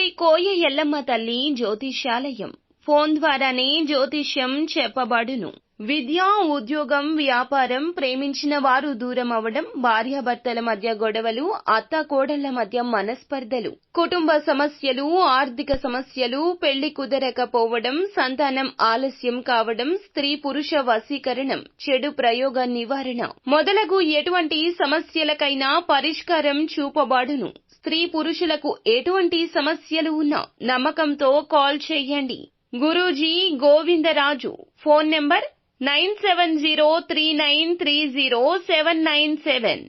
శ్రీ కోయ ఎల్లమ్మ తల్లి జ్యోతిష్యాలయం. ఫోన్ ద్వారానే జ్యోతిష్యం చెప్పబడును. విద్య, ఉద్యోగం, వ్యాపారం, ప్రేమించిన వారు దూరం అవడం, భార్యాభర్తల మధ్య గొడవలు, అత్తాకోడళ్ల మధ్య మనస్పర్ధలు, కుటుంబ సమస్యలు, ఆర్థిక సమస్యలు, పెళ్లి కుదరకపోవడం, సంతానం ఆలస్యం కావడం, స్త్రీ పురుష వశీకరణం, చెడు ప్రయోగ నివారణ మొదలగు ఎటువంటి సమస్యలకైనా పరిష్కారం చూపబడును. స్త్రీ పురుషులకు ఎటువంటి సమస్యలు ఉన్నా నమ్మకంతో కాల్ చేయండి. గురూజీ గోవిందరాజు. Phone number 9703930797.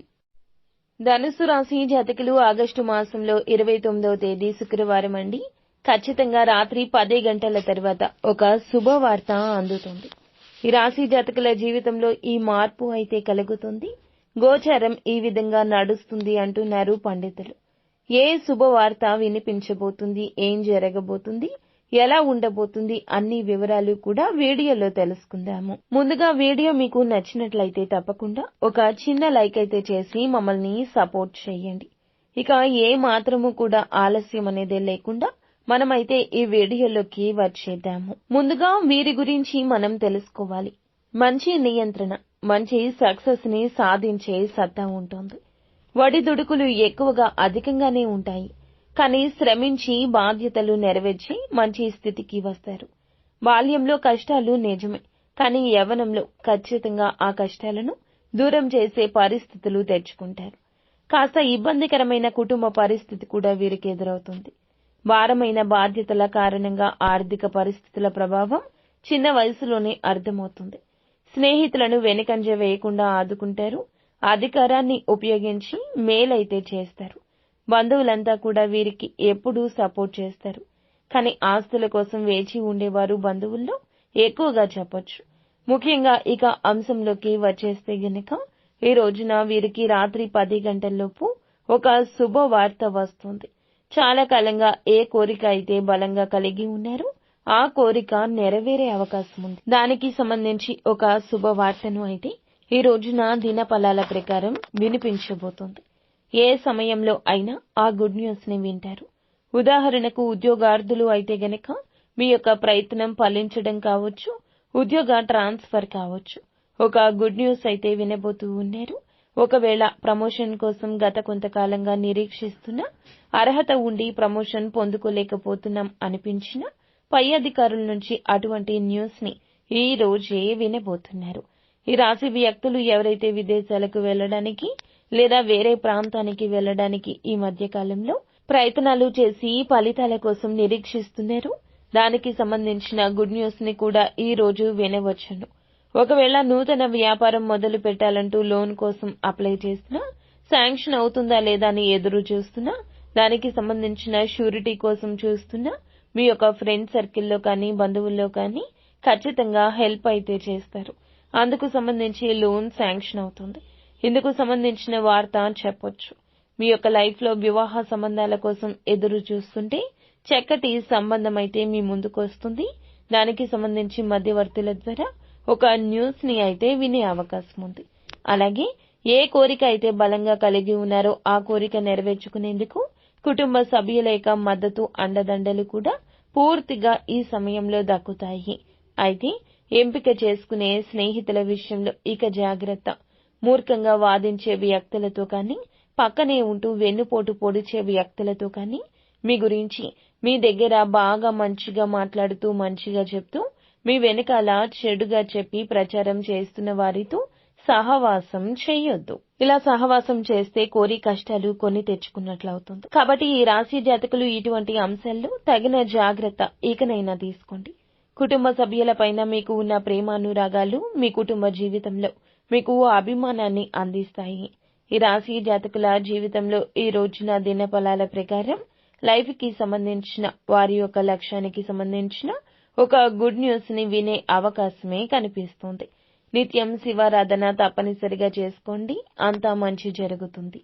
ధనుసు రాశి జాతకులు ఆగస్టు మాసంలో 29వ తేదీ శుక్రవారం అండి. ఖచ్చితంగా రాత్రి 10 గంటల తర్వాత ఒక శుభవార్త అందుతుంది. ఈ రాశి జాతకుల జీవితంలో ఈ మార్పు అయితే కలుగుతుంది. గోచారం ఈ విధంగా నడుస్తుంది అంటున్నారు పండితులు. ఏ శుభవార్త వినిపించబోతుంది, ఏం జరగబోతుంది, ఎలా ఉండబోతుంది అన్ని వివరాలు కూడా వీడియోలో తెలుసుకుందాము. ముందుగా వీడియో మీకు నచ్చినట్లయితే తప్పకుండా ఒక చిన్న లైక్ అయితే చేసి మమ్మల్ని సపోర్ట్ చేయండి. ఇక ఏ మాత్రము కూడా ఆలస్యం అనేదే లేకుండా మనమైతే ఈ వీడియోలోకి వచ్చేద్దాము. ముందుగా వీరి గురించి మనం తెలుసుకోవాలి. మంచి నియంత్రణ, మంచి సక్సెస్ ని సాధించే సత్తా ఉంటుంది. ఒడిదుడుకులు ఎక్కువగా అధికంగానే ఉంటాయి. కానీ శ్రమించి బాధ్యతలు నెరవేర్చి మంచి స్థితికి వస్తారు. బాల్యంలో కష్టాలు నిజమే, కానీ యవ్వనంలో ఖచ్చితంగా ఆ కష్టాలను దూరం చేసే పరిస్థితులు తెచ్చుకుంటారు. కాస్త ఇబ్బందికరమైన కుటుంబ పరిస్థితి కూడా వీరికి ఎదురవుతుంది. భారమైన బాధ్యతల కారణంగా ఆర్థిక పరిస్థితుల ప్రభావం చిన్న వయసులోనే అర్థమవుతుంది. స్నేహితులను వెనుకంజ వేయకుండా ఆదుకుంటారు. అధికారాన్ని ఉపయోగించి మేలైతే చేస్తారు. బంధువులంతా కూడా వీరికి ఎప్పుడూ సపోర్ట్ చేస్తారు. కానీ ఆస్తుల కోసం వేచి ఉండేవారు బంధువుల్లో ఎక్కువగా చెప్పొచ్చు. ముఖ్యంగా ఇక అంశంలోకి వచ్చేస్తే గనక ఈ రోజున వీరికి రాత్రి 10 గంటల్లోపు ఒక శుభవార్త వస్తుంది. చాలా కాలంగా ఏ కోరిక అయితే బలంగా కలిగి ఉన్నారో ఆ కోరిక నెరవేరే అవకాశం ఉంది. దానికి సంబంధించి ఒక శుభవార్తను అయితే ఈ రోజున దినఫలాల ప్రకారం వినిపించబోతోంది. ఏ సమయంలో అయినా ఆ గుడ్ న్యూస్ ని వింటారు. ఉదాహరణకు ఉద్యోగార్థులు అయితే గనక మీ యొక్క ప్రయత్నం ఫలించడం కావచ్చు, ఉద్యోగ ట్రాన్స్ఫర్ కావచ్చు. ఒక గుడ్ న్యూస్ అయితే వినబోతూ ఉన్నారు. ఒకవేళ ప్రమోషన్ కోసం గత కొంతకాలంగా నిరీక్షిస్తున్న, అర్హత ఉండి ప్రమోషన్ పొందుకోలేకపోతున్నాం అనిపించిన పై అధికారుల నుంచి అటువంటి న్యూస్ ని ఈ రోజే వినబోతున్నారు. ఈ రాశి వ్యక్తులు ఎవరైతే విదేశాలకు వెళ్లడానికి లేదా వేరే ప్రాంతానికి వెళ్లడానికి ఈ మధ్య కాలంలో ప్రయత్నాలు చేసి ఫలితాల కోసం నిరీక్షిస్తున్నారు, దానికి సంబంధించిన గుడ్ న్యూస్ ని కూడా ఈ రోజు వినవచ్చును. ఒకవేళ నూతన వ్యాపారం మొదలు పెట్టాలంటూ లోన్ కోసం అప్లై చేసినా, శాంక్షన్ అవుతుందా లేదా అని ఎదురు చూస్తున్నా, దానికి సంబంధించిన షూరిటీ కోసం చూస్తున్నా, మీ యొక్క ఫ్రెండ్ సర్కిల్లో కానీ బంధువుల్లో కానీ ఖచ్చితంగా హెల్ప్ అయితే చేస్తారు. అందుకు సంబంధించి లోన్ శాంక్షన్ అవుతుంది. ఇందుకు సంబంధించిన వార్త చెప్పొచ్చు. మీ యొక్క లైఫ్ లో వివాహ సంబంధాల కోసం ఎదురు చూస్తుంటే చక్కటి సంబంధం అయితే మీ ముందుకు వస్తుంది. దానికి సంబంధించి మధ్యవర్తుల ద్వారా ఒక న్యూస్ ని అయితే వినే అవకాశం ఉంది. అలాగే ఏ కోరిక అయితే బలంగా కలిగి ఉన్నారో ఆ కోరిక నెరవేర్చుకునేందుకు కుటుంబ సభ్యుల యొక్క మద్దతు, అండదండలు కూడా పూర్తిగా ఈ సమయంలో దక్కుతాయి. అయితే ఎంపిక చేసుకునే స్నేహితుల విషయంలో ఇక జాగ్రత్త. మూర్ఖంగా వాదించే వ్యక్తులతో కానీ, పక్కనే ఉంటూ వెన్నుపోటు పొడిచే వ్యక్తులతో కానీ, మీ గురించి మీ దగ్గర బాగా మంచిగా మాట్లాడుతూ మంచిగా చెప్తూ మీ వెనకాల చెడుగా చెప్పి ప్రచారం చేస్తున్న వారితో సహవాసం చేయొద్దు. ఇలా సహవాసం చేస్తే కోరి కష్టాలు కొని తెచ్చుకున్నట్లవుతుంది. కాబట్టి ఈ రాశి జాతకులు ఇటువంటి అంశాల్లో తగిన జాగ్రత్త ఇకనైనా తీసుకోండి. కుటుంబ సభ్యులపైన మీకు ఉన్న ప్రేమానురాగాలు మీ కుటుంబ జీవితంలో మీకు అభిమానాన్ని అందిస్తాయి. ఈ రాశి జాతకుల జీవితంలో ఈ రోజున దినఫలాల ప్రకారం లైఫ్ కి సంబంధించిన వారి యొక్క లక్ష్యానికి సంబంధించిన ఒక గుడ్ న్యూస్ ని వినే అవకాశమే కనిపిస్తోంది. నిత్యం శివారాధన తప్పనిసరిగా చేసుకోండి. అంతా మంచి జరుగుతుంది.